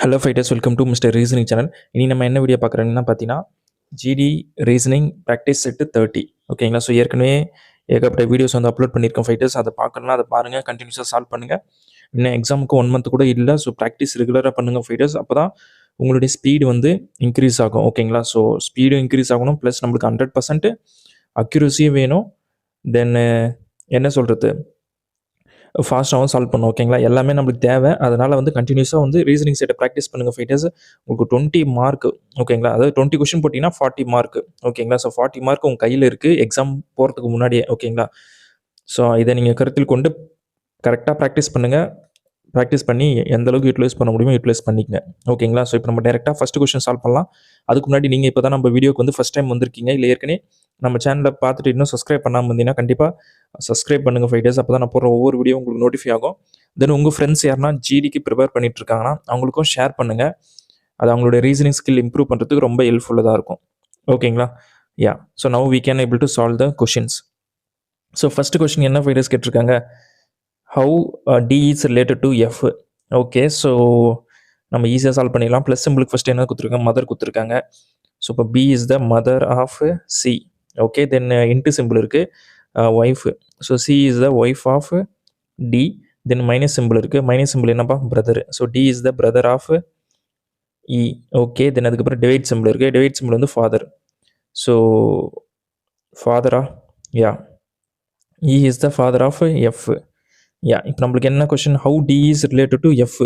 Hello fighters, welcome to mister reasoning channel. இனி நம்ம என்ன வீடியோ பார்க்குறோம்னா பார்த்தீங்கன்னா, ஜிடி ரீசனிங் ப்ராக்டிஸ் செட்டு 30. ஓகேங்களா? ஸோ ஏற்கனவே ஏகப்பட்ட வீடியோஸ் வந்து அப்லோட் பண்ணியிருக்கோம் ஃபைட்டர்ஸ். அதை பார்க்கணும்னா அதை பாருங்கள், கண்டினியூஸாக சால்வ் பண்ணுங்கள். இன்னும் எக்ஸாமுக்கு 1 மந்த் கூட இல்லை. ஸோ ப்ராக்டிஸ் ரெகுலராக பண்ணுங்கள் ஃபைட்டர்ஸ். அப்போ தான் உங்களுடைய ஸ்பீடு வந்து இன்க்ரீஸ் ஆகும். ஓகேங்களா? ஸோ ஸ்பீடும் இன்க்ரீஸ் ஆகணும், ப்ளஸ் நம்மளுக்கு 100% அக்யூரஸியும் வேணும். தென் என்ன சொல்கிறது, ஃபாஸ்ட்டாகவும் சால்வ் பண்ணும். ஓகேங்களா? எல்லாமே நம்மளுக்கு தேவை. அதனால் வந்து கண்டினியூஸாக வந்து ரீசனிங் செட்டை ப்ராக்டிஸ் பண்ணுங்கள் ஃபைட்டர்ஸ். உங்களுக்கு 20 மார்க். ஓகேங்களா? அதாவது 20 கொஷின் போட்டிங்கன்னா 40 மார்க். ஓகேங்களா? ஸோ 40 மார்க் உங்கள் கையில் இருக்குது எக்ஸாம் போகிறதுக்கு முன்னாடியே. ஓகேங்களா? ஸோ இதை நீங்கள் கருத்தில் கொண்டு கரெக்டாக ப்ராக்டிஸ் பண்ணுங்கள். ப்ராக்டிஸ் பண்ணி எந்த அளவுக்கு யூட்டிலைஸ் பண்ண முடியுமோ யூட்டிலைஸ் பண்ணிக்கங்க. ஓகேங்களா? ஸோ இப்போ நம்ம டேரெக்டாக ஃபஸ்ட்டு கொஷின் சால்வ் பண்ணலாம். அதுக்கு முன்னாடி நீங்கள் இப்போ தான் நம்ம வீடியோக்கு வந்து ஃபஸ்ட் டைம் வந்திருக்கீங்க, இல்லை ஏற்கனவே நம்ம சேனலை பார்த்துட்டு இன்னும் சப்ஸ்கிரைப் பண்ணாமல் இருந்தீங்கன்னா கண்டிப்பாக சப்ஸ்கிரைப் பண்ணுங்கள் ஃபைட்டர்ஸ். அப்போ தான் நான் போடுற ஒவ்வொரு வீடியோ உங்களுக்கு நோட்டிஃபை ஆகும். தென் உங்கள் ஃப்ரெண்ட்ஸ் யாருன்னா ஜிடிக்கு ப்ரிப்பேர் பண்ணிட்டு இருக்காங்கன்னா அவங்களுக்கும் ஷேர் பண்ணுங்கள். அது அவங்களுடைய ரீசனிங் ஸ்கில் இம்ப்ரூவ் பண்ணுறதுக்கு ரொம்ப ஹெல்ப்ஃபுல்லாக இருக்கும். ஓகேங்களா? Yeah. So now we can able to solve the questions. So first question என்ன ஃபைட்டர்ஸ் கேட்டிருக்காங்க, how D is related to F. Okay, so நம்ம ஈஸியாக சால்வ் பண்ணிடலாம். ப்ளஸ் சிம்பிளுக்கு ஃபஸ்ட் என்ன கொடுத்துருக்காங்க, மதர் கொடுத்துருக்காங்க. ஸோ இப்போ B is the mother of C. Okay, then into symbol இருக்குது, wife. So C is the wife of D. Then minus symbol இருக்குது, minus symbol என்னப்பா, brother. So D is the brother of E. Okay, then அதுக்கப்புறம் divide symbol இருக்குது, divide symbol வந்து father. So ஃபாதரா, yeah, E is the father of F. Yeah, இப்போ நம்மளுக்கு என்ன question, how D is related to F.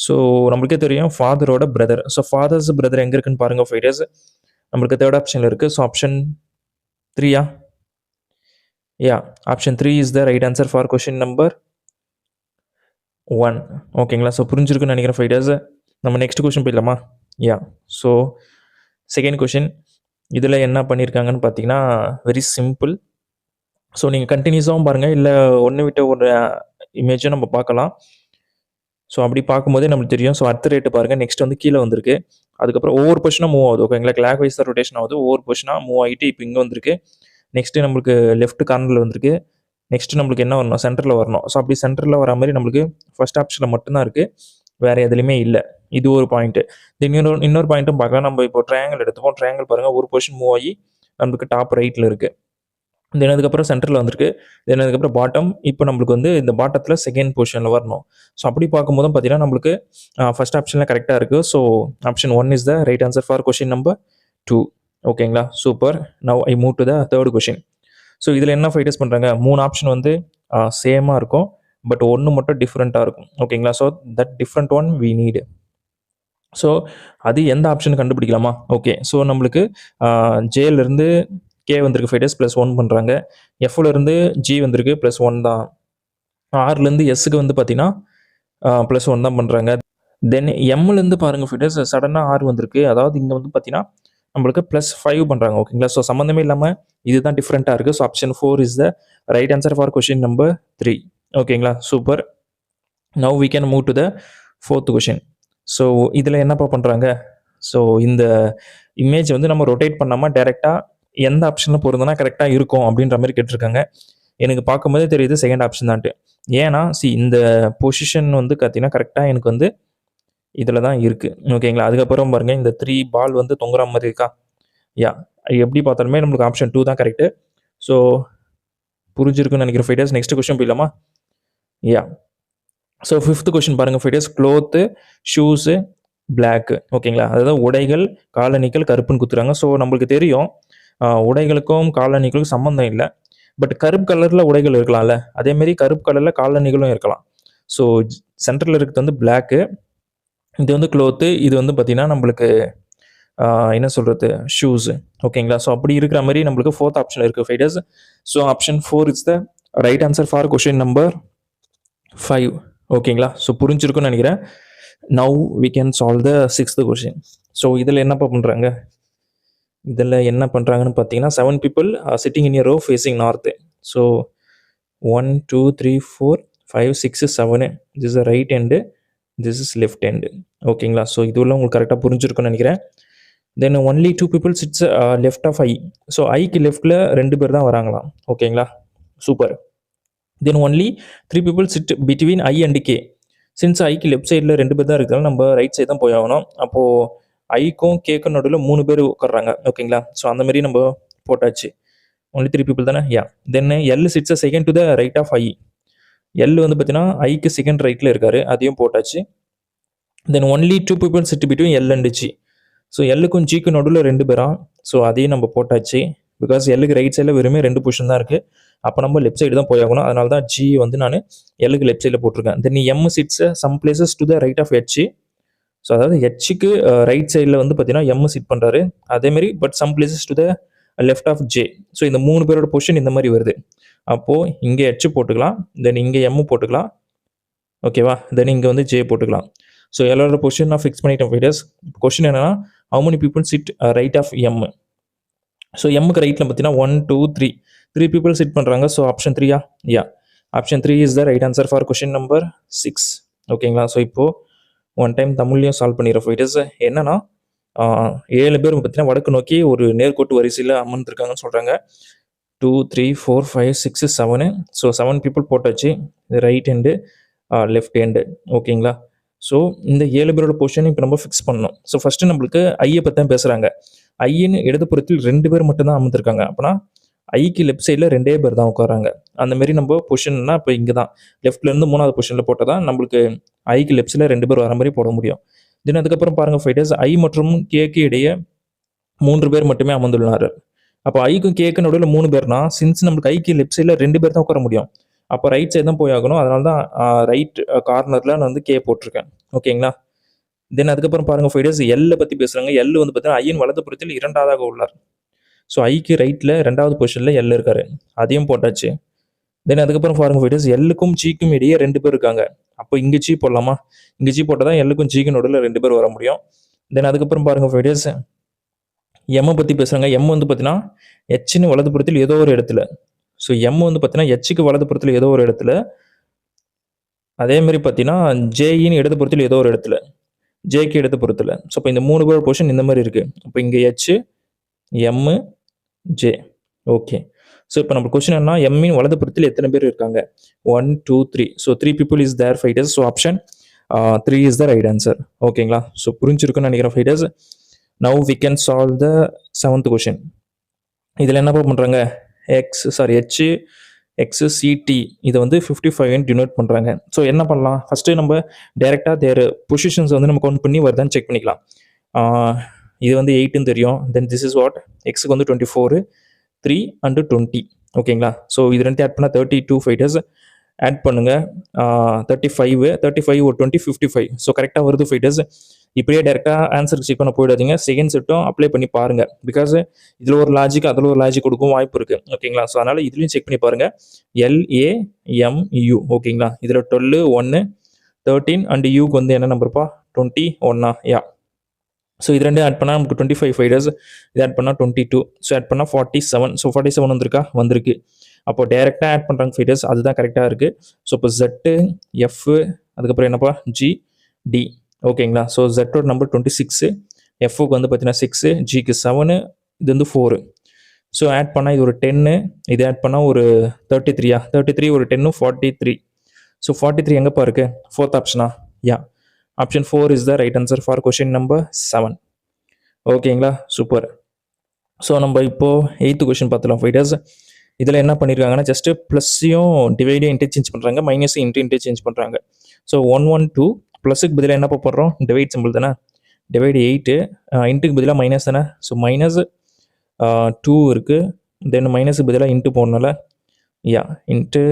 So நம்மளுக்கே தெரியும் ஃபாதரோட பிரதர். ஸோ ஃபாதர்ஸ் பிரதர் எங்கே இருக்குன்னு பாருங்கள் ஃபைட்டர்ஸ். நம்மளுக்கு தேர்ட் ஆப்ஷனில் இருக்குது. ஸோ ஆப்ஷன் 3யா, yeah, option 3 is the right answer for question number 1. ஓகேங்களா? ஸோ புரிஞ்சிருக்குன்னு நினைக்கிறேன் ஃபைட்டர்ஸ். நம்ம நெக்ஸ்ட் கொஷின் போயிடலாமா? யா. ஸோ செகண்ட் கொஷின், இதில் என்ன பண்ணியிருக்காங்கன்னு பார்த்தீங்கன்னா வெரி சிம்பிள். ஸோ நீங்கள் கண்டினியூஸாகவும் பாருங்கள், இல்லை ஒன்று விட்ட ஒரு இமேஜும் நம்ம பார்க்கலாம். ஸோ அப்படி பார்க்கும்போதே நம்மளுக்கு தெரியும். ஸோ அடுத்த ரேட்டு பாருங்கள், நெக்ஸ்ட் வந்து கீழே வந்திருக்கு. அதுக்கப்புறம் ஒவ்வொரு பொசிஷனாக மூவ் ஆகுது. ஓகேங்களா? கிளாக் வைஸ் தான் ரொட்டேஷன் ஆகுது. ஒவ்வொரு பொசிஷனாக மூவ் ஆகிட்டு இப்போ இங்கே வந்திருக்கு. நெக்ஸ்ட்டு நம்மளுக்கு லெஃப்ட் கார்னரில் வந்திருக்கு. நெக்ஸ்ட் நம்மளுக்கு என்ன வரணும், சென்டரில் வரணும். ஸோ அப்படி சென்டரில் வர மாதிரி நம்மளுக்கு ஃபர்ஸ்ட் ஆப்ஷனில் மட்டும்தான் இருக்குது, வேறு எதுலையுமே இல்லை. இது ஒரு பாயிண்ட்டு. இன்னொரு பாயிண்ட்டும் பார்க்கலாம். நம்ம இப்போ ட்ரையாங்கிள் எடுத்துப்போம். ட்ரையாங்கிள் பாருங்கள், ஒரு பொசிஷன் மூவ் ஆகி நம்மளுக்கு டாப் ரைட்டில் இருக்குது. தென் அதுக்கப்புறம் சென்டரில் வந்திருக்கு. தென் அதுக்கப்புறம் பாட்டம். இப்போ நம்மளுக்கு வந்து இந்த பாட்டத்தில் செகண்ட் பொசிஷனில் வரணும். ஸோ அப்படி பார்க்கும்போது பார்த்தீங்கன்னா நம்மளுக்கு ஃபர்ஸ்ட் ஆப்ஷனில் கரெக்டாக இருக்குது. So option 1 is the right answer for question number 2. ஓகேங்களா? Super. Now I move to the third question. So இதில் என்ன ஃபைட்டர்ஸ் பண்ணுறாங்க, 3 ஆப்ஷன் வந்து சேமாக இருக்கும், பட் ஒன்று மட்டும் டிஃப்ரெண்ட்டாக இருக்கும். ஓகேங்களா? So that different one we need. So அது எந்த ஆப்ஷன் கண்டுபிடிக்கலாமா? ஓகே, ஸோ நம்மளுக்கு ஜேலேருந்து கே வந்திருக்கு ஃபைட்டர்ஸ், +1 பண்ணுறாங்க. எஃப்லேருந்து ஜி வந்திருக்கு, +1 தான். ஆர்லேருந்து எஸ்ஸுக்கு வந்து பார்த்தீங்கன்னா +1 தான் பண்ணுறாங்க. தென் எம்லேருந்து பாருங்கள் ஃபைட்டர்ஸ், சடனாக ஆர் வந்திருக்கு. அதாவது இங்கே வந்து பார்த்தீங்கன்னா நம்மளுக்கு +5 பண்ணுறாங்க. ஓகேங்களா? ஸோ சம்மந்தமே இல்லாமல் இதுதான் டிஃப்ரெண்ட்டாக இருக்குது. So option 4 is the right answer for question number 3. ஓகேங்களா? Super. Now we can move to the fourth question. So இதில் என்னப்பா பண்ணுறாங்க, ஸோ இந்த இமேஜ் வந்து நம்ம ரொட்டேட் பண்ணாமல் டேரெக்டாக எந்த ஆப்ஷனில் பொருந்தனா கரெக்டாக இருக்கும் அப்படின்ற மாதிரி கேட்டிருக்காங்க. எனக்கு பார்க்கும்போதே தெரியுது செகண்ட் ஆப்ஷன் தான்ட்டு. ஏன்னா இந்த பொசிஷன் வந்து பார்த்தீங்கன்னா கரெக்டாக எனக்கு வந்து இதில் தான் இருக்குது. ஓகேங்களா? அதுக்கப்புறம் பாருங்கள், இந்த 3 பால் வந்து தொங்குற மாதிரி இருக்கா? யா, எப்படி பார்த்தாலுமே நம்மளுக்கு ஆப்ஷன் 2 தான் கரெக்டு. ஸோ புரிஞ்சிருக்குன்னு நினைக்கிற ஃபைட்டர்ஸ். நெக்ஸ்ட் கொஷின் போயிடலாமா? யா. ஸோ ஃபிஃப்த் கொஷின் பாருங்கள் ஃபைட்டர்ஸ், க்ளோத்து, ஷூஸு, பிளாக்கு. ஓகேங்களா? அதாவது உடைகள், காலணிகள், கருப்புன்னு கொடுத்துறாங்க. ஸோ நம்மளுக்கு தெரியும் உடைகளுக்கும் காலணிகளுக்கும் சம்மந்தம் இல்லை. பட் கருப்பு கலரில் உடைகள் இருக்கலாம்ல, அதேமாரி கருப்பு கலரில் காலணிகளும் இருக்கலாம். ஸோ சென்டரில் இருக்கிறது வந்து பிளாக்கு, இது வந்து க்ளோத்து, இது வந்து பார்த்திங்கன்னா நம்மளுக்கு என்ன சொல்கிறது, ஷூஸு. ஓகேங்களா? ஸோ அப்படி இருக்கிற மாதிரி நம்மளுக்கு ஃபோர்த் ஆப்ஷன் இருக்குது fighters. So option 4 is the right answer for question number 5. ஓகேங்களா? ஸோ புரிஞ்சிருக்குன்னு நினைக்கிறேன். Now we can solve the sixth question. So இதில் என்னப்பா பண்ணுறாங்க, இதில் என்ன பண்ணுறாங்கன்னு பார்த்தீங்கன்னா 7 people sitting in a row facing north. So 1 2 3 4 5 6 7, this is right hand, this is left hand. ஓகேங்களா? ஸோ இதுவெல்லாம் உங்களுக்கு கரெக்டாக புரிஞ்சிருக்குன்னு நினைக்கிறேன். தென் only 2 people sits left of I. So ஐக்கு லெஃப்டில் 2 பேர் தான் வராங்களாம். ஓகேங்களா? சூப்பர். Then only 3 people sit between I and K. Since ஐக்கு லெஃப்ட் சைடில் 2 பேர் தான் இருக்கிறாங்க, நம்ம ரைட் சைடு தான் போய் ஆகணும். அப்போது ஐக்கும் கேக்கும் நடுவில் 3 பேர் உட்காடுறாங்க. ஓகேங்களா? ஸோ அந்த மாதிரி நம்ம போட்டாச்சு. ஒன்லி 3 பீப்புள் தானே? Yeah. Then L sits second to the right of I. L வந்து பார்த்தீங்கன்னா ஐக்கு செகண்ட் ரைட்டில் இருக்காரு, அதையும் போட்டாச்சு. Then only 2 people sit between L and G. So எல்லுக்கும் ஜிக்கும் நடுவில் 2 பேரா, ஸோ அதையும் நம்ம போட்டாச்சு. பிகாஸ் எல்லுக்கு ரைட் சைடில் வெறுமே 2 பொசிஷன் தான் இருக்குது. அப்போ நம்ம லெஃப்ட் சைடு தான் போய் ஆகணும். அதனால தான் ஜி வந்து நான் எல்லுக்கு லெஃப்ட் சைடில் போட்டிருக்கேன். Then M sits some places to the right of H. So அதாவது ஹெச்சுக்கு ரைட் சைடில் வந்து பார்த்தீங்கன்னா எம் சிட் பண்ணுறாரு. அதேமாரி but some places to the left of J. So இந்த 3 பேரோட பொசிஷன் இந்த மாதிரி வருது. அப்போது இங்கே ஹெச் போட்டுக்கலாம், தென் இங்கே எம் போட்டுக்கலாம். ஓகேவா? தென் இங்கே வந்து ஜே போட்டுக்கலாம். ஸோ எல்லாரோட பொசிஷன் நான் ஃபிக்ஸ் பண்ணிட்டேன் ஃபைடர்ஸ். கொஸ்டின் என்னன்னா, how many people sit right of M. So எம்முக்கு ரைட்டில் பார்த்தீங்கன்னா 1 2 3 பீப்புள் சிட் பண்ணுறாங்க. ஸோ ஆப்ஷன் 3யா? Yeah. Option 3 is the right answer for question number 6. ஓகேங்களா? ஸோ இப்போது ஒன் டைம் தமிழ்லையும் சால்வ் பண்ணிடுற ஃபைடர்ஸ். என்னன்னா 7 பேர் பார்த்தீங்கன்னா வடக்கு நோக்கி ஒரு நேர்கோட்டு வரிசையில் அமர்ந்திருக்காங்கன்னு சொல்கிறாங்க. 2 3 4 5 6 7. ஸோ 7 பீப்புள் போட்டாச்சு. Right hand left hand. ஓகேங்களா? ஸோ இந்த 7 பேரோட பொசிஷன் இப்போ நம்ம ஃபிக்ஸ் பண்ணணும். ஸோ ஃபஸ்ட்டு நம்மளுக்கு ஐயை பற்றி தான் பேசுகிறாங்க. ஐயின்னு இடதுபுறத்தில் 2 பேர் மட்டும் தான் அமர்ந்திருக்காங்க. அப்போனா ஐக்கு லெஃப்ட் சைடில் 2 பேர் தான் உட்காராங்க. அந்த மாதிரி நம்ம பொசிஷன்னா இப்போ இங்கே தான் லெஃப்ட்லேருந்து 3வது பொசிஷனில் போட்டால் தான் நம்மளுக்கு ஐக்கு லெஃப்ட் சைடில் 2 பேர் வர மாதிரி போட முடியும். தென் அதுக்கப்புறம் பாருங்கள் ஃபைட்டர்ஸ், ஐ மற்றும் கேக்கு இடையே 3 பேர் மட்டுமே அமர்ந்துள்ளார். அப்போ ஐக்கும் கேக்கு நடுவில் 3 பேர்னா, சின்ஸ் நம்மளுக்கு ஐக்கு லெஃப்ட் சைடில் 2 பேர் தான் உட்கார முடியும். அப்போ ரைட் சைடு தான் போய் ஆகணும். அதனால தான் ரைட் கார்னரில் நான் வந்து கே போட்டிருக்கேன். ஓகேங்களா? தென் அதுக்கப்புறம் பாருங்கள் ஃபைடர்ஸ், எல்லை பற்றி பேசுகிறாங்க. எல் வந்து பார்த்தீங்கன்னா ஐயின் வலதுபுறத்தில் 2ஆவதாக உள்ளார். ஸோ ஐக்கு ரைட்டில் 2வது பொசிஷனில் எல் இருக்காரு, அதையும் போட்டாச்சு. தென் அதுக்கப்புறம் பாருங்கள் ஃபைடர்ஸ், எல்லுக்கும் ஜிக்கும் இடையே 2 பேர் இருக்காங்க. அப்போ இங்கே ஜி போடலாமா? இங்கே ஜி போட்டால் தான் எல்லுக்கும் ஜிக்கும் நடுவில் 2 பேர் வர முடியும். தென் அதுக்கப்புறம் பாருங்கள் ஃபைடர்ஸ், எம்மை பற்றி பேசுகிறாங்க. எம் வந்து பார்த்தீங்கன்னா ஹெச்னு வலதுபுறத்தில் ஏதோ ஒரு இடத்துல. ஸோ எம் வந்து பார்த்தீங்கன்னா ஹெச்சுக்கு வலதுபுறத்தில் ஏதோ ஒரு இடத்துல, அதேமாதிரி பார்த்தீங்கன்னா ஜேயின் இடதுபுறத்தில் ஏதோ ஒரு இடத்துல, ஜேக்கு இடதுபுறத்தில். ஸோ இப்போ இந்த 3 பேர் பொசிஷன் இந்த மாதிரி இருக்குது. இப்போ இங்கே H M J. Okay. So இப்போ நம்ம கொஸ்டின் என்ன, எம்மின் வலதுபுறத்தில் எத்தனை பேர் இருக்காங்க? 1 2 3. So 3 people is there fighters. So option 3 is the right answer. ஓகேங்களா? ஸோ புரிஞ்சிருக்குன்னு நினைக்கிறேன் fighters. Now we can solve the 7th question. இதில் என்ன பண்ணுறாங்க, ஹெச் எக்ஸ் சிடி இதை வந்து 55 டினோட் பண்ணுறாங்க. ஸோ என்ன பண்ணலாம், ஃபஸ்ட்டு நம்ம டைரெக்டாக தேர் பொசிஷன்ஸ் வந்து நம்ம கவுண்ட் பண்ணி வருதான்னு செக் பண்ணிக்கலாம். இது வந்து 8ன்னு தெரியும். தென் திஸ் இஸ் வாட், எக்ஸுக்கு வந்து 24, 3 and 20. ஓகேங்களா? ஸோ இது ரெண்டு ஆட் பண்ணால் 32 ஃபைட்டர்ஸ். ஆட் பண்ணுங்கள் 35 ஒரு 20 55. ஸோ கரெக்டாக வருது ஃபைட்டர்ஸ். இப்படியே டேரெக்டாக ஆன்சருக்கு செக் பண்ண போயிடாதீங்க, செகண்ட் செட்டும் அப்ளை பண்ணி பாருங்கள். பிகாஸ் இதில் ஒரு லாஜிக் அதில் ஒரு லாஜிக் கொடுக்கும் வாய்ப்பு இருக்குது. ஓகேங்களா? ஸோ அதனால் இதுலேயும் செக் பண்ணி பாருங்கள். LAMU. ஓகேங்களா? இதில் 12 1 13 அண்ட் யூக்கு வந்து என்ன நம்பர்ப்பா, 21. யா. ஸோ இது ரெண்டும் ஆட் பண்ணால் நமக்கு 25 ஃபைட்டர்ஸ். இது ஆட் பண்ணால் 22. ஸோ ஆட் பண்ணால் 47. ஸோ 47 வந்திருக்கா? வந்திருக்கு. அப்போ டேரெக்டாக ஆட் பண்ணுறாங்க ஃபைட்டர்ஸ், அதுதான் கரெக்டாக இருக்குது. ஸோ இப்போ Z F அதுக்கப்புறம் என்னப்பா G D. ஓகேங்களா? ஸோ ஜெட்டோட நம்பர் 26, எஃப்க்கு வந்து பார்த்தீங்கன்னா 6, ஜிக்கு 7, இது வந்து 4. ஸோ ஆட் பண்ணால் இது ஒரு 10, இது ஆட் பண்ணால் ஒரு 33. 33 ஒரு 10 43. ஸோ 43 எங்கேப்பா இருக்குது? 4th ஆப்ஷனா? Yeah. Option 4 is the right answer for question number 7. ஓகேங்களா? சூப்பர். ஸோ நம்ம இப்போது 8th கொஸ்டின் பார்த்துலாம் ஃபைட்டர்ஸ். இதில் என்ன பண்ணியிருக்காங்கன்னா, ஜஸ்ட்டு ப்ளஸ்ஸையும் டிவைடையும் இன்டர்சேஞ்ச் பண்ணுறாங்க, மைனஸையும் இன்டர்சேஞ்ச் பண்ணுறாங்க. ஸோ 112 ப்ளஸுக்கு பதிலாக என்ன போடுறோம், டிவைட் சிம்பிள் தானே, டிவைட் 8, இன்ட்டுக்கு பதிலாக மைனஸ் தானே. ஸோ மைனஸ் 2 இருக்குது, தென் மைனஸுக்கு பதிலாக இன்ட்டு போடனால யா இன்ட்டு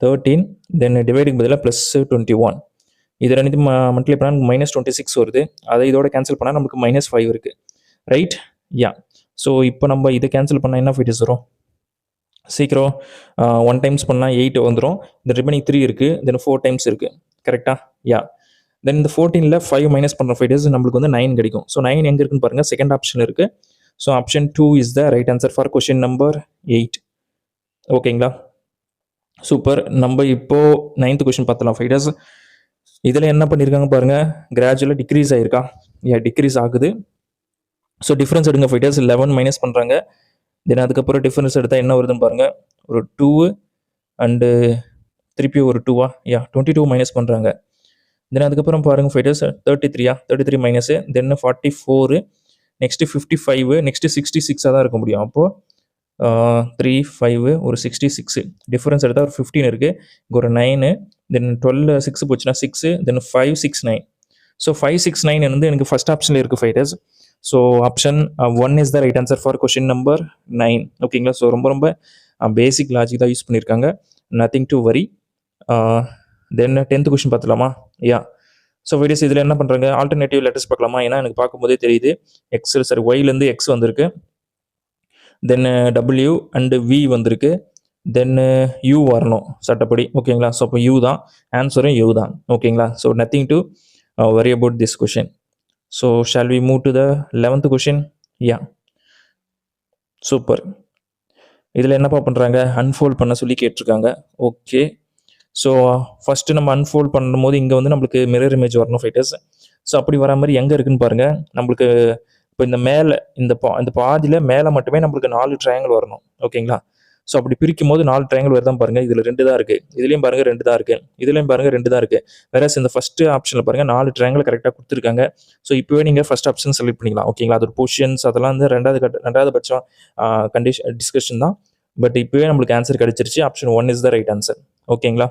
13, தென் டிவைடுக்கு பதிலாக ப்ளஸ் 21. இது ரெண்டு மல்டிப்ளை பண்ணால் மைனஸ் 26 வருது. அதை இதோட கேன்சல் பண்ணால் நமக்கு மைனஸ் 5 இருக்குது. ரைட்? யா. ஸோ இப்போ நம்ம இதை கேன்சல் பண்ணால் என்ன ஃபைட்டர்ஸ் வரும்? சீக்கிரம் 1 டைம்ஸ் பண்ணால் 8 வந்துடும். இந்த ரிமைனிங் 3 இருக்குது, தென் 4 டைம்ஸ் இருக்குது. கரெக்டாக? யா. தென் இந்த 14ல் 5 மைனஸ் பண்ணுற ஃபைட்டர்ஸ் நம்மளுக்கு வந்து 9 கிடைக்கும். ஸோ 9 எங்கே இருக்குன்னு பாருங்கள், செகண்ட் ஆப்ஷன் இருக்குது. So option 2 is the right answer for question number 8. ஓகேங்களா? சூப்பர். நம்ம இப்போது 9th கொஸ்டின் பார்த்தலாம் ஃபைட்டர்ஸ். இதில் என்ன பண்ணியிருக்காங்க பாருங்கள், கிராஜுவலாக டிக்ரீஸ் ஆகிருக்கா? டிக்ரீஸ் ஆகுது. ஸோ டிஃப்ரென்ஸ் எடுங்க ஃபைட்டர்ஸ். 11 மைனஸ் பண்ணுறாங்க. தென் அதுக்கப்புறம் டிஃப்ரென்ஸ் எடுத்தால் என்ன வருதுன்னு பாருங்கள், ஒரு 2 அண்டு திருப்பி ஒரு 2 யா 22 மைனஸ் பண்ணுறாங்க. தென் அதுக்கப்புறம் பாருங்கள் ஃபைட்டர்ஸ் 33 33 மைனஸு தென் 44 நெக்ஸ்ட்டு 55 நெக்ஸ்ட்டு 66 தான் இருக்க முடியும். அப்போது 3 5 ஒரு 66 டிஃபரன்ஸ் எடுத்தால் ஒரு 15 இருக்குது. இங்கே ஒரு 9 தென் 12 6 போச்சுன்னா 6 தென் 5 6 9. ஸோ 5 6 9 வந்து எனக்கு ஃபஸ்ட் ஆப்ஷனில் இருக்குது fighters. So option 1 is the right answer for question number 9. ஓகேங்களா. ஸோ ரொம்ப ரொம்ப பேசிக் லாஜிக் தான் யூஸ் பண்ணியிருக்காங்க. Nothing to worry. Then 10th question பார்த்துலாமா? யா ஸோ ஃபைட்டர்ஸ் இதில் என்ன பண்ணுறாங்க, ஆல்டர்னேட்டிவ் லெட்டர்ஸ் பார்க்கலாமா? ஏன்னா எனக்கு பார்க்கும்போதே தெரியுது ஒய்லேருந்து எக்ஸ் வந்திருக்கு, தென் டபிள்யூ அண்டு வி வந்திருக்கு, தென் யூ வரணும் சட்டப்படி. ஓகேங்களா. ஸோ அப்போ யூ தான் ஆன்சரும், யூ தான். ஓகேங்களா. So nothing to worry about this question. So shall we move to the 11th question? Yeah super. இதில் என்னப்பா பண்ணுறாங்க, அன்ஃபோல்ட் பண்ண சொல்லி கேட்டிருக்காங்க. ஓகே. ஸோ ஃபஸ்ட்டு நம்ம அன்ஃபோல்ட் பண்ணும்போது இங்கே வந்து நம்மளுக்கு மிரர் இமேஜ் வரணும் ஃபைட்டர்ஸ். ஸோ அப்படி வர மாதிரி எங்கே இருக்குன்னு பாருங்கள். நம்மளுக்கு இப்போ இந்த மேலே இந்த பாதியில் மேலே மட்டுமே நம்மளுக்கு 4 ட்ரையாங்கிள் வரணும். ஓகேங்களா. ஸோ அப்படி பிரிக்கும் போது 4 ட்ரையாங்கிள் வருதான் பாருங்கள். இதில் 2 தான் இருக்குது, இதுலேயும் பாருங்கள் 2 தான் இருக்குது, இதுலேயும் பாருங்கள் 2 தான் இருக்குது. வேற இந்த ஃபஸ்ட்டு ஆப்ஷனில் பாருங்கள் 4 ட்ரையாங்கிள் கரெக்டாக கொடுத்துருக்காங்க. ஸோ இப்போவே நீங்கள் ஃபஸ்ட் ஆப்ஷன் செலக்ட் பண்ணிக்கலாம். ஓகேங்களா. அதோட பொசிஷன்ஸ் அதெல்லாம் வந்து ரெண்டாவது பட்சம் டிஸ்கஷன் தான். பட் இப்போவே நம்மளுக்கு ஆன்சர் கிடச்சிருச்சு. Option 1 is the right answer. ஓகேங்களா.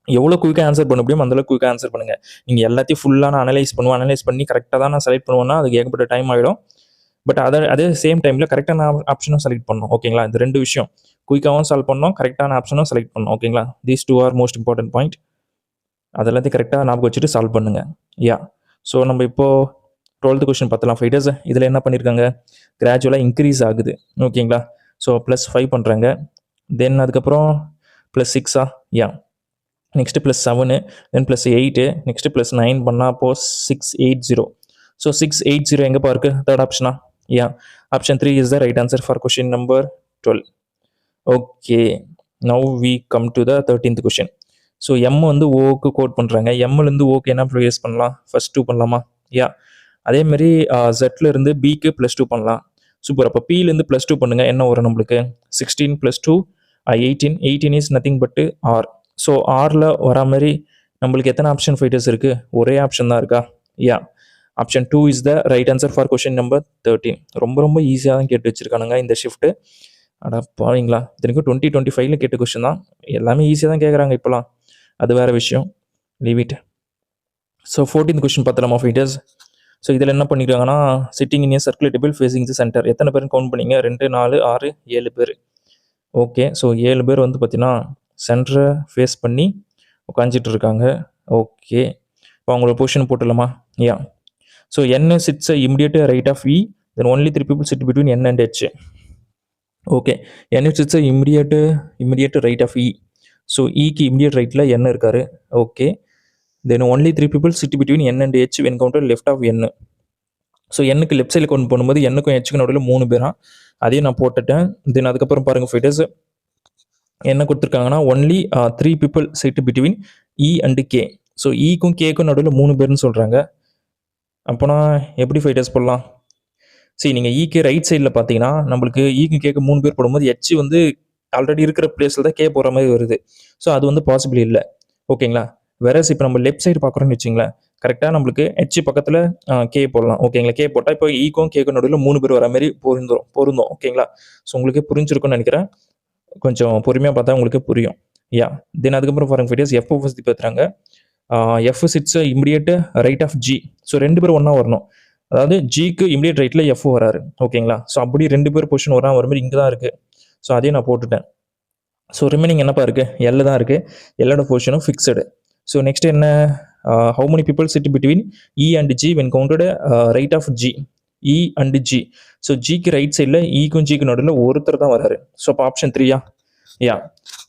எவ்வளோ குயிக்காக ஆன்சர் பண்ண முடியும் அந்தளவுக்கு குயிக்காக ஆன்சர் பண்ணுங்கள். நீங்கள் எல்லாத்தையும் ஃபுல்லாக நான் அனலைஸ் பண்ணி கரெக்டாக தான் நான் செலக்ட் பண்ணுவேன்னா அதுக்கு ஏகப்பட்ட டைம் ஆகிடும். பட் அதே சேம் டைமில் கரெக்டான ஆப்ஷனும் செலக்ட் பண்ணணும். ஓகேங்களா. இந்த 2 விஷயம் குயிக்காகவும் சால்வ் பண்ணணும், கரெக்டான ஆப்ஷனும் செலக்ட் பண்ணணும். ஓகேங்களா. These 2 are most important point. அதெல்லாத்தையும் கரெக்டாக ஞாபகம் வச்சுட்டு சால்வ் பண்ணுங்கள். யா ஸோ நம்ம இப்போது 12th கொஷின் பார்த்தலாம் ஃபைட்டர்ஸ். இதில் என்ன பண்ணியிருக்காங்க, கிராஜுவலாக இன்க்ரீஸ் ஆகுது. ஓகேங்களா. ஸோ +5 பண்ணுறாங்க. தென் அதுக்கப்புறம் +6 யா நெக்ஸ்ட்டு +7 தென் +8 நெக்ஸ்ட்டு +9 பண்ணால் அப்போது 680. ஸோ 680 எங்கேப்பா இருக்குது, தேர்ட் ஆப்ஷனா? Yeah option 3 is the right answer for question number 12. Okay. Now we come to the 13th question. So M வந்து ஓக்கு கோட் பண்ணுறாங்க. எம்லேருந்து ஓக்கு என்ன ப்ளேஸ் பண்ணலாம், ஃபர்ஸ்ட் 2 பண்ணலாமா? யா அதேமாதிரி ஜெட்லேருந்து பிக்கு +2 பண்ணலாம். சூப்பர். அப்போ பிலேருந்து +2 பண்ணுங்கள். என்ன வரும் நம்மளுக்கு, 16 + 2 18. 18 இஸ் நத்திங் பட்டு ஆர். ஸோ ஆரில் வரா மாதிரி நம்மளுக்கு எத்தனை ஆப்ஷன் ஃபைட்டர்ஸ் இருக்குது, ஒரே ஆப்ஷன் தான் இருக்கா? Yeah option 2 is the right answer for question number 13. ரொம்ப ரொம்ப ஈஸியாக தான் கேட்டு வச்சுருக்கானுங்க இந்த ஷிஃப்ட்டு. அடா பாவீங்களா, இத்தனைக்கும் 2025 கேட்ட கொஷின் தான். எல்லாமே ஈஸியாக தான் கேட்குறாங்க இப்போலாம், அது வேறு விஷயம். Leave it. So 14th question பார்த்தலாமா ஃபைட்டர்ஸ். ஸோ இதில் என்ன பண்ணியிருக்காங்கன்னா, sitting in a circular table facing the centre. எத்தனை பேர் கவுண்ட் பண்ணிங்க, 2 4 6 7 பேர். ஓகே. ஸோ 7 பேர் வந்து பார்த்தீங்கன்னா சென்டரை ஃபேஸ் பண்ணி உட்காந்துட்டு இருக்காங்க. ஓகே. இப்போ அவங்களோட பொசிஷன் போட்டுடலாமா? Yeah so N sits immediate right of E, then only 3 people sit between N and H. Okay. N sits immediate right of E. So இக்கு இமிடியேட் ரைட்டில் என் இருக்காரு. Okay. Then only 3 people sit between N and H when counted left of N. So என்னுக்கு left சைடில் count பண்ணும்போது என்னுக்கும் ஹெச்சுக்கு நடுவில் 3 பேரா, அதையும் நான் போட்டுட்டேன். தென் அதுக்கப்புறம் பாருங்கள் ஃபைட்டர்ஸ் என்ன கொடுத்துருக்காங்கன்னா, only 3 people sit between E and K. So இக்கும் கேக்கும் நடுவில் 3 பேர்னு சொல்கிறாங்க. அப்போனா எப்படி ஃபைட்டர்ஸ் போடலாம்? சரி, நீங்கள் இக்கு ரைட் சைடில் பார்த்தீங்கன்னா நம்மளுக்கு இக்கு கேக்கு 3 பேர் போடும்போது ஹெச் வந்து ஆல்ரெடி இருக்கிற பிளேஸில் தான் கே போகிற மாதிரி வருது. ஸோ அது வந்து பாசிபிள் இல்லை. ஓகேங்களா. வேறஸ் இப்போ நம்ம லெஃப்ட் சைடு பார்க்குறோன்னு வச்சிங்களேன், கரெக்டாக நம்மளுக்கு ஹெச் பக்கத்தில் கே போடலாம். ஓகேங்களா. கே போட்டால் இப்போ இக்கும் கேக்கும் நடுவில் 3 பேர் வர மாதிரி பொருந்தோம். ஓகேங்களா. ஸோ உங்களுக்கு புரிஞ்சிருக்கும்னு நினைக்கிறேன். கொஞ்சம் பொறுமையாக பார்த்தா உங்களுக்கு புரியும். யா தென் அதுக்கப்புறம் பாருங்கள் ஃபைட்டர்ஸ் எஃப் ஃபஸ்ட் பார்த்துறாங்க. F sits immediate right of G. So 2 பேர் ஒன்றா வரணும். அதாவது ஜிக்கு இமிடியேட் ரைட்டில் எஃப் வராரு. ஓகேங்களா. ஸோ அப்படி 2 பேர் பொசிஷன் வர மாதிரி இங்கே தான் இருக்குது. ஸோ அதையும் நான் போட்டுட்டேன். ஸோ ரிமைனிங் என்னப்பா இருக்குது, எல் தான் இருக்குது. எல்லோட பொசிஷனும் ஃபிக்ஸடு. ஸோ நெக்ஸ்ட் என்ன, how many people sit between E and G when counted right of G. E and G. So ஜிக்கு ரைட் சைடில் இக்கும் ஜிக்கு நடுவில் ஒருத்தர் தான் வராரு. ஸோ அப்போ ஆப்ஷன் 3யா? Yeah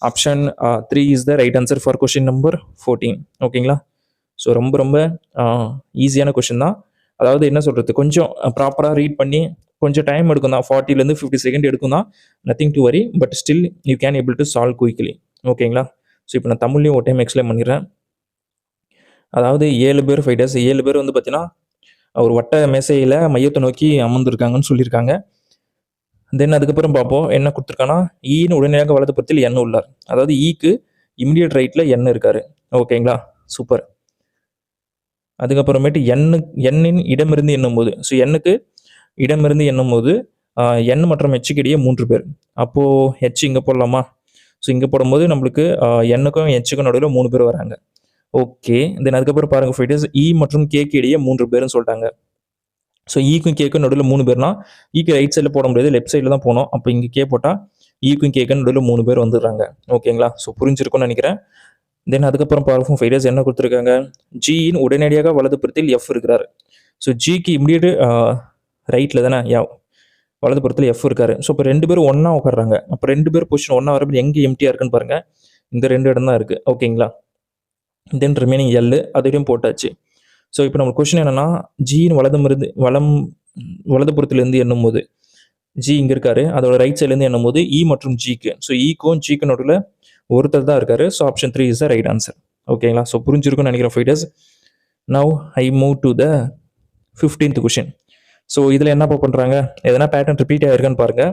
option 3 is the right answer for question number 14. ஓகேங்களா. ஸோ ரொம்ப ரொம்ப ஈஸியான கொஷின் தான். அதாவது என்ன சொல்கிறது, கொஞ்சம் ப்ராப்பராக ரீட் பண்ணி கொஞ்சம் டைம் எடுக்கும் தான், 40 to 50 seconds எடுக்கும் தான். நத்திங் டு வரி, but still you can able to solve quickly. ஓகேங்களா. ஸோ இப்போ நான் தமிழ்லையும் ஒரு டைம் எக்ஸ்பிளைன் பண்ணிடுறேன். அதாவது 7 பேர் ஃபைட்டர்ஸ், 7 பேர் வந்து பார்த்தீங்கன்னா ஒரு வட்ட மேசையில் மையத்தை நோக்கி அமர்ந்திருக்காங்கன்னு சொல்லியிருக்காங்க. தென் அதுக்கப்புறம் பார்ப்போம் என்ன கொடுத்துருக்காங்கன்னா, ஈன்னு உடனடியாக வலது புறத்தில் என் உள்ளார். அதாவது ஈக்கு இமிடியட் ரைட்டில் என் இருக்காரு. ஓகேங்களா, சூப்பர். அதுக்கப்புறமேட்டு எண்ணின் இடமிருந்து எண்ணும்போது, ஸோ எண்ணுக்கு இடமிருந்து எண்ணும்போது என் மற்றும் ஹெச்சுக்கு இடையே 3 பேர். அப்போது ஹெச் இங்கே போடலாமா? ஸோ இங்கே போடும்போது நம்மளுக்கு எண்ணுக்கும் ஹெச்சுக்கும் நடுவில் 3 பேர் வராங்க. ஓகே, தென் அதுக்கப்புறம் பாருங்கள் ஃபைட்டர்ஸ், இ மற்றும் கேக்கு இடையே 3 பேர்னு சொல்லிட்டாங்க. ஸோ ஈக்கும் கேக்கும் நடுவில் 3 பேர்னா ஈக்கு ரைட் சைடில் போட முடியாது, லெஃப்ட் சைடில் தான் போகணும். அப்போ இங்கே கே போட்டால் ஈக்கும் கேக்கும் நடுவில் 3 பேர் வந்துடுறாங்க. ஓகேங்களா, ஸோ புரிஞ்சிருக்கும்னு நினைக்கிறேன். தென் அதுக்கப்புறம் பார்ப்போம் ஃபைட்டர்ஸ் என்ன கொடுத்துருக்காங்க. ஜியின் உடனடியாக வலதுபுறத்தில் எஃப் இருக்கிறார். ஸோ ஜிக்கு இம்மிடியட் ரைட்டில் தானே வலதுபுறத்தில் எஃப் இருக்காரு. ஸோ இப்போ 2 பேரும் ஒன்றா உட்காடுறாங்க. அப்போ 2 பேர் பொசிஷன் ஒன்றா வரப்போ எங்கே எம்டியாக இருக்குன்னு பாருங்கள். இந்த 2 இடம் தான் இருக்குது. ஓகேங்களா, தென் ரிமைனிங் எல் அதையும் போட்டாச்சு. ஸோ இப்போ நம்ம கொஸ்டின் என்னென்னா, ஜியின் வலதுபுறத்துலேருந்து எண்ணும் போது ஜி இங்கே இருக்காரு, அதோட ரைட் சைட்லேருந்து எண்ணும் போது இ மற்றும் ஜிக்கு, ஸோ ஈக்கும் ஜிக்கு நடுவில் ஒருத்தர் தான் இருக்காரு. So option 3 is the right answer. ஓகேங்களா, ஸோ புரிஞ்சிருக்கும்னு நினைக்கிறேன் fighters. Now I move to the 15th question. So இதில் என்னப்பா பண்ணுறாங்க, எதனா பேட்டர்ன் ரிப்பீட் ஆகிருக்கான்னு பாருங்கள்.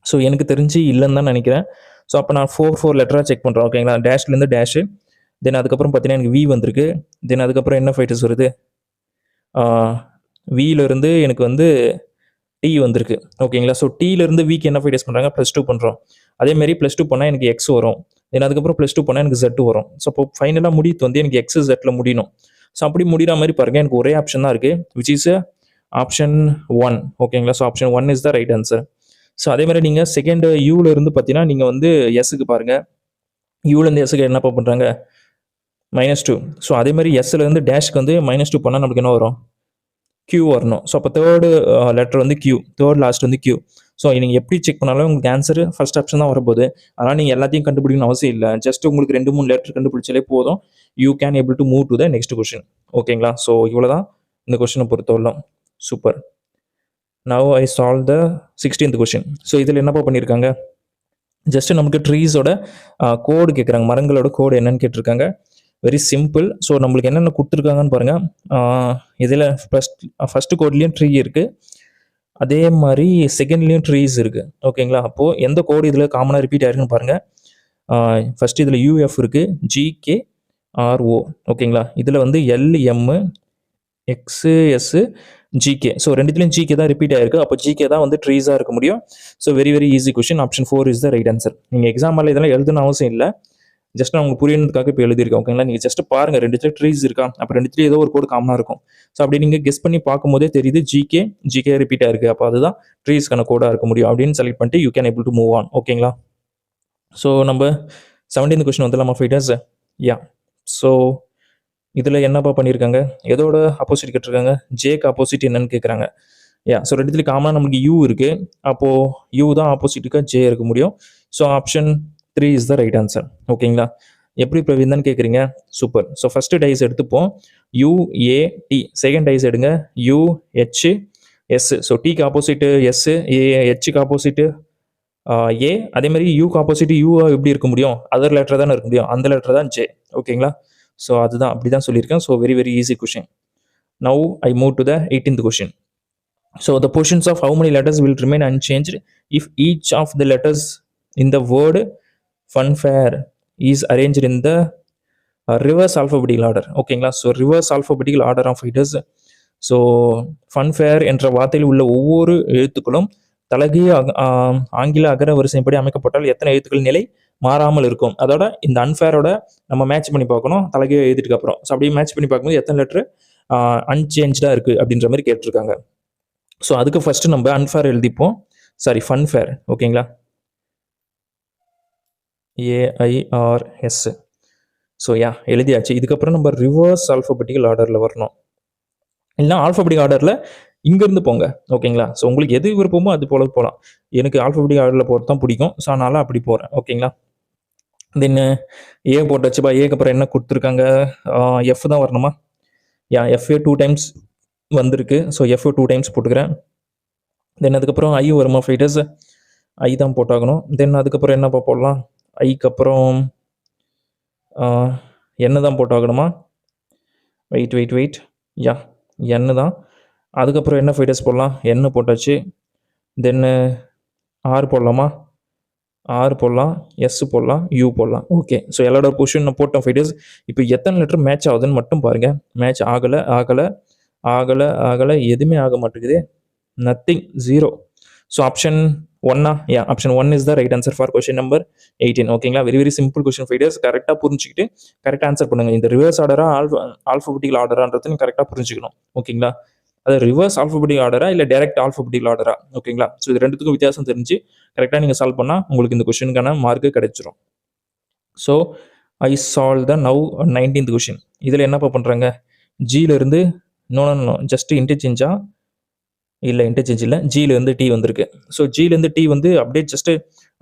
ஸோ எனக்கு தெரிஞ்சு இல்லைன்னு தான் நினைக்கிறேன். ஸோ அப்போ நான் 4 லெட்டராக செக் பண்ணுறேன். ஓகேங்களா, டேஷ்லேருந்து டேஷு, தென் அதுக்கப்புறம் பார்த்தீங்கன்னா எனக்கு வி வந்திருக்கு. தென் அதுக்கப்புறம் என்ன ஃபைட்டர்ஸ் வருது, வியிலேருந்து எனக்கு வந்து டி வந்திருக்கு. ஓகேங்களா, ஸோ டியிலேருந்து விக்கு என்ன ஃபைட்டர்ஸ் பண்ணுறாங்க, +2 பண்ணுறோம். அதேமாரி +2 பண்ணால் எனக்கு எக்ஸ் வரும். தென் அதுக்கப்புறம் +2 பண்ணால் எனக்கு Z வரும். ஸோ அப்போ ஃபைனலாக முடித்து வந்து எனக்கு எக்ஸ் ஜெட்டில் முடியணும். ஸோ அப்படி முடிகிற மாதிரி பாருங்கள், எனக்கு ஒரே ஆப்ஷன் தான் இருக்குது, விச் இஸ் ஆப்ஷன் 1. ஓகேங்களா, so option 1 is the right answer. So அதேமாதிரி நீங்கள் செகண்ட் யூலேருந்து பார்த்தீங்கன்னா நீங்கள் வந்து எஸ்ஸுக்கு பாருங்கள், யூலேருந்து எஸ்ஸுக்கு என்னப்பா பண்ணுறாங்க, -2. ஸோ அதேமாதிரி எஸ்லேருந்து டேஷ்க்கு வந்து -2 பண்ணால் நமக்கு என்ன வரும், Q வரணும். ஸோ அப்போ தேர்டு லெட்டர் வந்து Q, தேர்ட் லாஸ்ட் வந்து Q. ஸோ நீங்கள் எப்படி செக் பண்ணாலும் உங்களுக்கு ஆன்சர் ஃபர்ஸ்ட் ஆப்ஷன் தான் வரப்போகுது. அதனால் நீங்கள் எல்லாத்தையும் கண்டுபிடிக்கணும் அவசியம் இல்லை. ஜஸ்ட் உங்களுக்கு 2-3 லெட்டர் கண்டுபிடிச்சாலே போதும். You can able to move to the next question. ஓகேங்களா, ஸோ இவ்வளோ தான் இந்த கொஸ்டினை பொறுத்தவரைக்கும். Super. Now I solve the 16th question. So இதில் என்னப்பா பண்ணியிருக்காங்க, ஜஸ்ட் நமக்கு ட்ரீஸோட கோடு கேட்குறாங்க, மரங்களோட கோடு என்னன்னு கேட்டிருக்காங்க. Very simple. ஸோ நம்மளுக்கு என்னென்ன கொடுத்துருக்காங்கன்னு பாருங்கள். இதில் ஃபஸ்ட்டு கோட்லேயும் ட்ரீ இருக்குது, அதே மாதிரி செகண்ட்லேயும் ட்ரீஸ் இருக்குது. ஓகேங்களா, அப்போது எந்த கோடு இதில் காமனாக ரிப்பீட் ஆயிருக்குன்னு பாருங்கள். ஃபஸ்ட்டு இதில் யூஎஃப் இருக்குது, ஜிகேஆர்ஓ. ஓகேங்களா, இதில் வந்து எல்எம் எக்ஸ்எஸ் ஜிகே. ஸோ ரெண்டுத்துலேயும் ஜிகே தான் ரிப்பீட் ஆயிருக்கு. அப்போ ஜிகே தான் வந்து ட்ரீஸாக இருக்க முடியும். So very very easy question. Option 4 is the right answer. நீங்கள் எக்ஸாம்பிள் இதெல்லாம் எழுதணும் அவசியம் இல்லை, ஜஸ்ட் நான் உங்களுக்கு புரியணுக்காக இப்போ எழுதியிருக்கேன். ஓகேங்களா, நீங்கள் ஜஸ்ட் பாருங்கள், 2 ட்ரீஸ் இருக்கா, அப்போ 2 ஏதோ ஒரு கோடு காமனாக இருக்கும். ஸோ அப்படி நீங்கள் கெஸ் பண்ணி பார்க்கும்போதே தெரியுது ஜிகே ரிப்பீட் ஆயிருக்கு, அப்போ அதுதான் ட்ரீஸ்க்கான கோடாக இருக்க முடியும் அப்படின்னு செலக்ட் பண்ணிட்டு you can able to move on. ஓகேங்களா, ஸோ நம்ம 17th கொஸ்டின் வந்துடலாமா ஃபைட்டர்ஸ். யா, ஸோ இதில் என்னப்பா பண்ணியிருக்காங்க, எதோட ஆப்போசிட் கேட்டிருக்காங்க, ஜேக்கு ஆப்போசிட் என்னன்னு கேட்குறாங்க. யா, ஸோ ரெண்டுத்துலேயும் காமனாக நமக்கு யூ இருக்குது, அப்போது யூ தான் ஆப்போசிட்டுக்காக ஜே இருக்க முடியும். So option 3 is the right answer. ஓகேங்களா, எப்படி பிரவீன் தான் கேட்குறீங்க, சூப்பர். ஸோ ஃபஸ்ட்டு டைஸ் எடுத்துப்போம், யூஏடி. செகண்ட் டைஸ் எடுங்க, யூஹெச்எஸ். ஸோ டிக்கு ஆப்போசிட்டு எஸ், ஹெச்சுக்கு ஆப்போசிட்டு ஏ, அதேமாதிரி யூக்கு ஆப்போசிட் யூ எப்படி இருக்க முடியும், அதர் லெட்டர் தானே இருக்க முடியும், அந்த லெட்டர் தான் ஜே. ஓகேங்களா, ஸோ அதுதான் அப்படி தான் சொல்லியிருக்கேன். So very very easy question. Now I move to the 18th question. So the positions of how many letters will remain unchanged if each of the letters in the word funfair is arranged in the reverse alphabetical order. ஓகேங்களா, so reverse alphabetical order of fighters. So funfair என்ற வார்த்தையில் உள்ள ஒவ்வொரு எழுத்துக்களும் தலகிய ஆங்கில அகர வரிசைப்படி அமைக்கப்பட்டால் எத்தனை எழுத்துக்கள் நிலை மாறாமல் இருக்கும். அதோட இந்த அன்ஃபேரோட நம்ம மேட்ச் பண்ணி பார்க்கணும், தலகிய எழுதிட்டுக்கு அப்புறம். ஸோ அப்படியே மேட்ச் பண்ணி பார்க்கும்போது எத்தனை லெட்டர் அன்சேஞ்சாக இருக்குது அப்படின்ற மாதிரி கேட்டிருக்காங்க. ஸோ அதுக்கு ஃபஸ்ட்டு நம்ம அன்ஃபேர் எழுதிப்போம், சாரி ஃபன்ஃபேர். ஓகேங்களா, AIRS. ஸோ யா எழுதியாச்சு. இதுக்கப்புறம் நம்ம ரிவர்ஸ் ஆல்ஃபபெட்டிக்கல் ஆர்டரில் வரணும், இல்லைனா ஆல்ஃபபெட்டிக் ஆர்டரில் இங்கேருந்து போங்க. ஓகேங்களா, ஸோ உங்களுக்கு எது விருப்பமோ அது போல போகலாம். எனக்கு ஆல்ஃபபெட்டிக் ஆர்டரில் போகிறது தான் பிடிக்கும், ஸோ அதனால் அப்படி போகிறேன். ஓகேங்களா, தென் ஏ போட்டாச்சுப்பா. ஏக்கு அப்புறம் என்ன கொடுத்துருக்காங்க, எஃப் தான் வரணுமா. யா, எஃப்ஏ 2 டைம்ஸ் வந்திருக்கு, ஸோ எஃப் 2 டைம்ஸ் போட்டுக்கிறேன். தென் அதுக்கப்புறம் ஐ வருமா ஃபைட்டர்ஸ், ஐ தான் போட்டாகணும். தென் அதுக்கப்புறம் என்னப்பா போடலாம், ஐக்கு அப்புறம் என்ன தான் போட்டாகணுமா, வெயிட். யா, என்ன தான். அதுக்கப்புறம் என்ன ஃபைட்டர்ஸ் போடலாம், என்ன போட்டாச்சு. தென்னு ஆர் போடலாமா. ஆர் போடலாம், எஸ் போடலாம், யூ போடலாம். ஓகே. ஸோ எல்லாரோட பொசிஷன் நான் போட்டோம் ஃபைட்டர்ஸ். இப்போ எத்தனை லெட்டர் மேட்ச் ஆகுதுன்னு மட்டும் பாருங்கள். மேட்ச் ஆகலை எதுவுமே ஆக மாட்டேங்குது. Nothing, 0. So option 1 option 1 is the right answer for question number 18. ஓகேங்களா? Very very simple question fighters. கரெக்டாக புரிஞ்சுக்கிட்டு கரெக்டாக ஆன்சர் பண்ணுங்கள். இந்த ரிவர்ஸ் ஆர்டரா ஆல்ஃபபெட்டிக்கல் ஆர்டரான்றது கரெக்டாக புரிஞ்சுக்கணும். ஓகேங்களா? அது ரிவர்ஸ் ஆல்ஃபபெட்டிக் ஆர்டரா இல்லை டைரக்ட் ஆல்ஃபபெட்டிக்கல் ஆர்டரா? ஓகேங்களா? ஸோ இது ரெண்டுத்துக்கும் வித்தியாசம் தெரிஞ்சு கரெக்டாக நீங்கள் சால்வ் பண்ணால் உங்களுக்கு இந்த கொஸ்டினுக்கான மார்க்கு கிடைச்சிரும். So I solve the now 19th question. இதில் என்னப்பா பண்ணுறாங்க? ஜியிலிருந்து நோ ஜஸ்ட் இன்டர்சேஞ்சா? இல்லை இன்டர்சேஞ்ச் இல்லை, ஜியிலேருந்து டி வந்திருக்கு. ஸோ ஜியிலேருந்து டி வந்து அப்படியே ஜஸ்ட்டு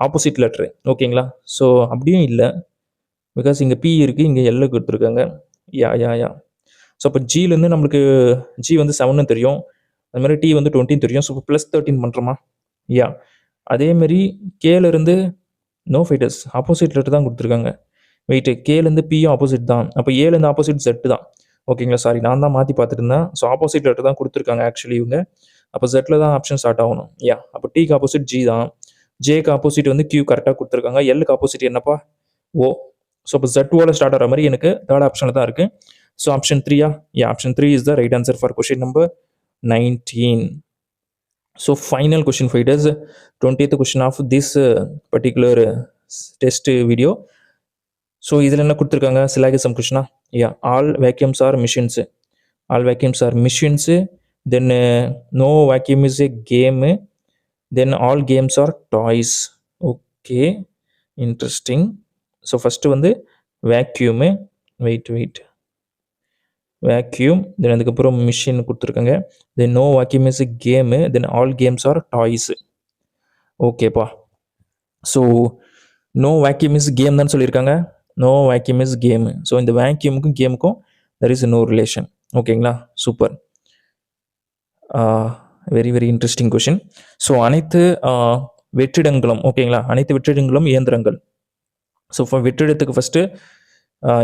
ஆப்போசிட் லெட்ரு. ஓகேங்களா? ஸோ அப்படியும் இல்லை, பிகாஸ் இங்கே பி இருக்குது, இங்கே எல்லு கொடுத்துருக்காங்க. யா ஸோ அப்போ ஜியிலேருந்து நம்மளுக்கு ஜி வந்து 7ன்னு தெரியும், அது மாதிரி டி வந்து 20 தெரியும். ஸோ +13 பண்ணுறோமா? யா. அதேமாரி கேலேருந்து நோ ஃபைட்டர்ஸ், ஆப்போசிட் லெட்டர் தான் கொடுத்துருக்காங்க. வெயிட்டு, கேலேருந்து பியும் ஆப்போசிட் தான், அப்போ ஏலேருந்து ஆப்போசிட் செட்டு தான். ஓகேங்களா? சாரி, நான் தான் மாற்றி பார்த்துட்டு இருந்தேன். ஸோ ஆப்போசிட் லெட்டர் தான் கொடுத்துருக்காங்க ஆக்சுவலி இவங்க. அப்போ ஜெட்டில் தான் ஆப்ஷன் ஸ்டார்ட் ஆகணும். அப்போ டிக்கு ஆப்போசிட் ஜி தான், ஜேக்கு ஆப்போசிட் வந்து கியூ கரெக்டாக கொடுத்துருக்காங்க, எல்லுக்கு ஆப்போசிட் என்னப்பா? ஓ. ஸோ அப்போ Z2 ஸ்டார்ட் ஆகிற மாதிரி எனக்கு தேர்ட் ஆப்ஷனில் தான் இருக்குது. So option 3 option 3 is the right answer for question number 19. So final question fighters, 20th question of this particular test video. So இதில் என்ன கொடுத்துருக்காங்க? சிலாகிசம் கொஸ்டினா? All vacuums are machines, all vacuums are machines, then no vacuum is a game, then all games are toys. Okay, interesting. So first வந்து vacuum, wait vacuum, then அதுக்கப்புறம் machine கொடுத்துருக்காங்க, then no vacuum is a game, then all games are toys. ஓகேப்பா. So no vacuum is game தான் சொல்லியிருக்காங்க, no vacuum is game. So இந்த வேக்யூமுக்கும் கேமுக்கும் there is no relation. ஓகேங்களா? Super. Very very interesting question. So அனைத்து வெற்றிடங்களும், ஓகேங்களா, அனைத்து வெற்றிடங்களும் இயந்திரங்கள். So வெற்றிடத்துக்கு first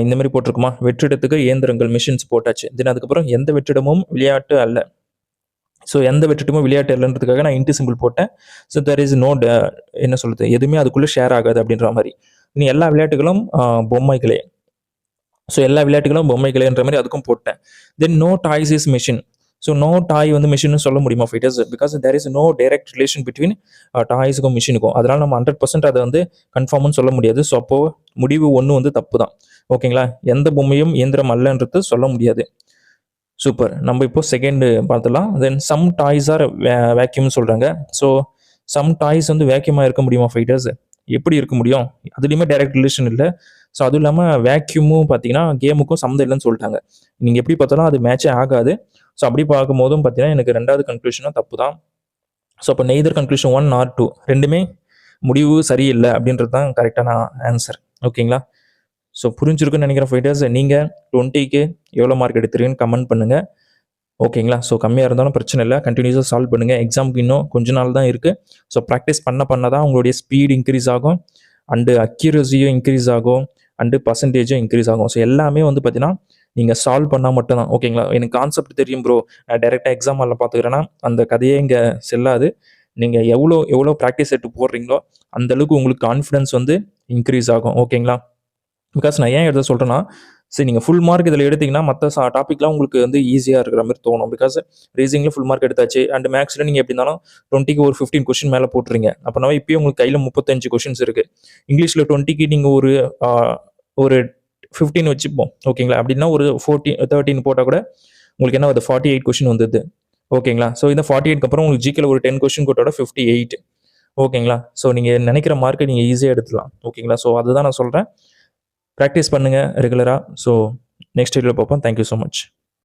இந்த மாதிரி போட்டிருக்குமா? வெற்றிடத்துக்கு இயந்திரங்கள் மிஷின்ஸ் போட்டாச்சு. தென் அதுக்கப்புறம் எந்த வெற்றிடமும் விளையாட்டு அல்ல. ஸோ எந்த வெற்றிடமும் விளையாட்டு இல்லைன்றதுக்காக நான் இன்ட்டு சிம்பிள் போட்டேன். ஸோ தெர் இஸ் நோ என்ன சொல்கிறது, எதுவுமே அதுக்குள்ளே ஷேர் ஆகாது அப்படின்ற மாதிரி. இனி எல்லா விளையாட்டுகளும் பொம்மைகளே. ஸோ எல்லா விளையாட்டுகளும் பொம்மைகளேன்ற மாதிரி அதுக்கும் போட்டேன். Then no toys is machine. So no toy வந்து மிஷின்னு சொல்ல முடியுமா fighters? Because there is no direct relation between டாய்ஸுக்கும் மிஷினுக்கும். அதனால் நம்ம 100% அதை வந்து கன்ஃபார்ம்னு சொல்ல முடியாது. ஸோ அப்போது முடிவு 1 வந்து தப்பு தான். ஓகேங்களா? எந்த பொம்மையும் இயந்திரம் அல்லன்றது சொல்ல முடியாது. சூப்பர். நம்ம இப்போ செகண்ட் பார்த்துலாம். தென் சம் டாய்ஸ் ஆர் வேக்யூம்னு சொல்கிறாங்க. ஸோ சம் டாய்ஸ் வந்து வேக்யூமாக இருக்க முடியுமா ஃபைட்டர்ஸ்? எப்படி இருக்க முடியும்? அதுலேயுமே டைரக்ட் ரிலேஷன் இல்லை. ஸோ அதுவும் இல்லாமல் வேக்யூமும் பார்த்தீங்கன்னா கேமுக்கும் சம்மந்தம் இல்லைன்னு சொல்லிட்டாங்க. நீங்கள் எப்படி பார்த்தாலும் அது மேட்சே ஆகாது. ஸோ அப்படி பார்க்கும்போதும் பார்த்தீங்கன்னா எனக்கு ரெண்டாவது கன்க்ளூஷனும் தப்பு தான். ஸோ அப்போ நெய்தர் கன்க்ளூஷன் 1 or 2 ரெண்டுமே முடிவு சரியில்லை அப்படின்றது தான் கரெக்டான ஆன்சர். ஓகேங்களா? ஸோ புரிஞ்சிருக்குன்னு நினைக்கிறேன் ஃபைட்டர்ஸ். நீங்கள் 20க்கு எவ்வளோ மார்க் எடுத்துருக்கீங்கன்னு கமெண்ட் பண்ணுங்கள். ஓகேங்களா? ஸோ கம்மியாக இருந்தாலும் பிரச்சனை இல்லை, கண்டினியூஸாக சால்வ் பண்ணுங்கள். எக்ஸாமுக்கு இன்னும் கொஞ்ச நாள் தான் இருக்குது. ஸோ ப்ராக்டிஸ் பண்ண தான் உங்களுடைய ஸ்பீட் இன்க்ரீஸ் ஆகும், அண்டு அக்யூரஸியும் இன்க்ரீஸ் ஆகும், அண்டு பர்சன்டேஜும் இன்க்ரீஸ் ஆகும். ஸோ எல்லாமே வந்து பார்த்தீங்கன்னா நீங்கள் சால்வ் பண்ணால் மட்டும்தான். ஓகேங்களா? எனக்கு கான்செப்ட் தெரியும் ப்ரோ, நான் டைரெக்டாக எக்ஸாம் ஹாலில் பார்த்துக்கிறேன்னா அந்த கதையே இங்கே செல்லாது. நீங்கள் எவ்வளோ ப்ராக்டிஸ் செட்டு போடுறீங்களோ அந்தளவுக்கு உங்களுக்கு கான்ஃபிடன்ஸ் வந்து இன்க்ரீஸ் ஆகும். ஓகேங்களா? பிகாஸ் நான் ஏன் எடுத்து சொல்கிறேன்னா, சரி நீங்கள் ஃபுல் மார்க் இதில் எடுத்திங்கன்னா மற்ற டாப்பிக்லாம் உங்களுக்கு வந்து ஈஸியாக இருக்கிற மாதிரி தோணும். பிகாஸ் ரீசனிங்கில் ஃபுல் மார்க் எடுத்தாச்சு, அண்ட் மேக்ஸில் நீங்கள் எப்படி இருந்தாலும் 20க்கு ஒரு 15 கொஷின் மேலே போட்டுறீங்க. அப்படின்னா இப்போயும் உங்களுக்கு கையில் 35 கொஷின்ஸ் இருக்குது. இங்கிலீஷில் 20க்கு நீங்கள் ஒரு 15 வச்சுப்போம். ஓகேங்களா? அப்படின்னா ஒரு 13 போட்டால் கூட உங்களுக்கு என்ன வருது, 48 கொஷின் வந்தது. ஓகேங்களா? ஸோ இந்த 48க்கு அப்புறம் உங்களுக்கு ஜிக்கில் ஒரு 10 கொஷின் போட்டோட 58. ஓகேங்களா? ஸோ நீங்கள் நினைக்கிற மார்க்கை நீங்கள் ஈஸியாக எடுத்துலாம். ஓகேங்களா? ஸோ அதுதான் நான் சொல்கிறேன். ப்ராக்டிஸ் பண்ணுங்கள் ரெகுலராக. ஸோ நெக்ஸ்ட் வீடியோவில் பார்ப்போம். Thank you so much.